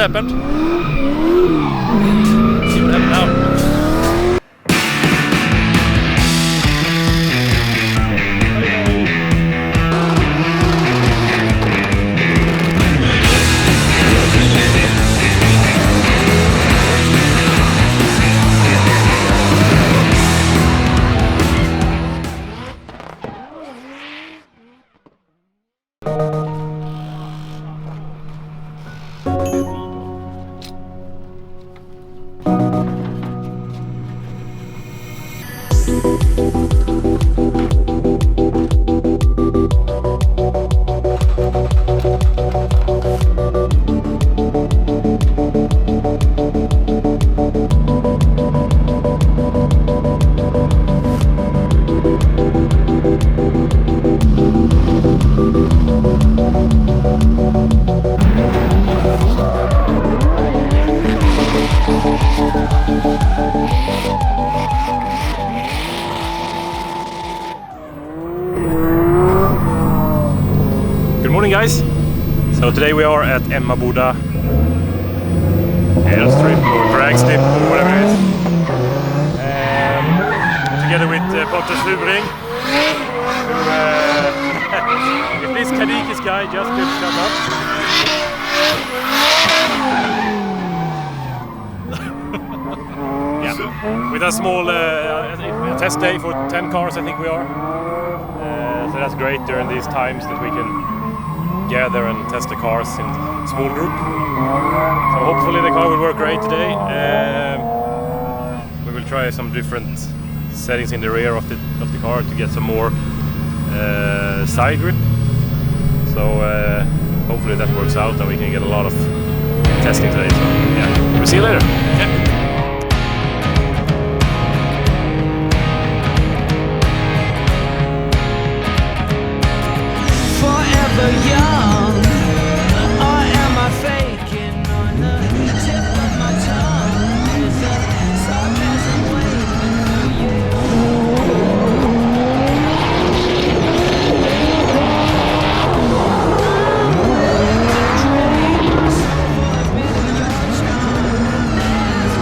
happened. Let's see what happened now. Good morning, guys. So today we are at Emmaboda airstrip or drag strip or whatever it is, together with Pontus Hubring, who if this Kadikis guy just could come up. Yeah, with a small test day for 10 cars, I think we are. So that's great during these times that we can gather and test the cars in small group. So hopefully the car will work great today. We will try some different settings in the rear of the car to get some more side grip. So hopefully that works out and we can get a lot of testing today. So yeah, we'll see you later. Yeah. Young, or am I faking? On the tip of my tongue is a sarcasm waiting for you. Trade myself for a bit of your charm. There's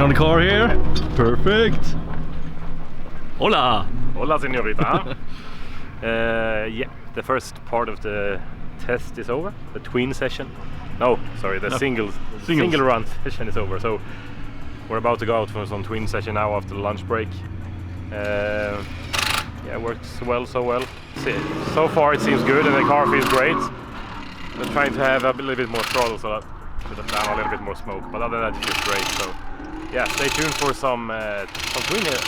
on the car here. Perfect. Hola. Hola, señorita. Yeah, the first part of the test is over. The twin session. No, sorry, the single run session is over. So we're about to go out for some twin session now after the lunch break. Yeah, it works well, so well. So far it seems good and the car feels great. I'm trying to have a little bit more throttle so that with the fan a little bit more smoke, but other than that it feels great. So yeah, stay tuned for some twin here.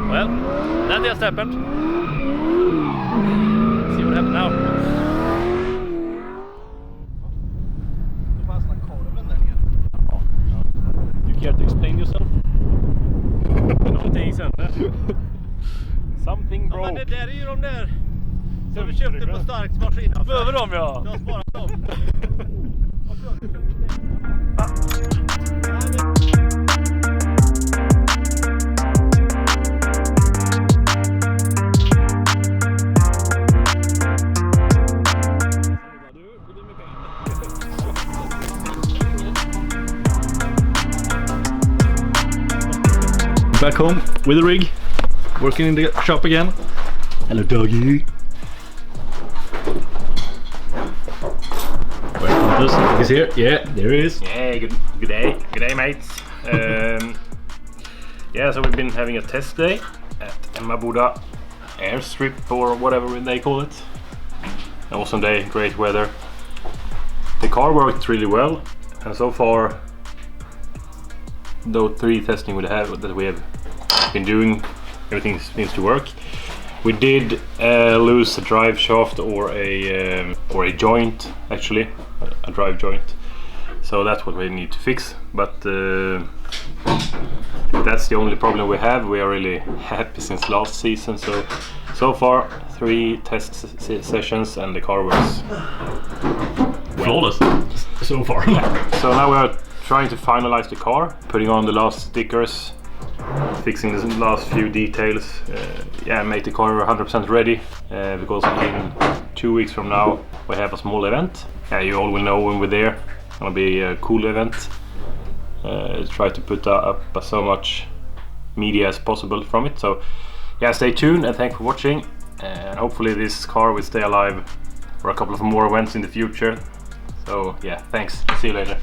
Well, that just happened. See what happened now. You care to explain yourself? Någonting sen. Something broke. Ja, men det där är ju de där som vi köpte på Starks maskinaffär. Behöver de, ja. Jag har sparat dem. Back home with the rig, working in the shop again. Hello, doggy. Where's Pontus? He's here. Yeah, there he is. Yeah, good day, mates. Yeah, so we've been having a test day at Emmaboda airstrip or whatever they call it. An awesome day, great weather. The car worked really well, and so far, those 3 testing that we have been doing, everything seems to work. We did lose a drive shaft or a joint, actually, a drive joint. So that's what we need to fix. But that's the only problem we have. We are really happy since last season. So far 3 test sessions and the car works Flawless so far. So now we are trying to finalize the car, putting on the last stickers, fixing the last few details, yeah, make the car 100% ready, because in 2 weeks from now we have a small event. You all will know when we're there. It's gonna be a cool event. Try to put up so much media as possible from it. So yeah, stay tuned and thanks for watching, and hopefully this car will stay alive for a couple of more events in the future. So yeah, thanks, see you later.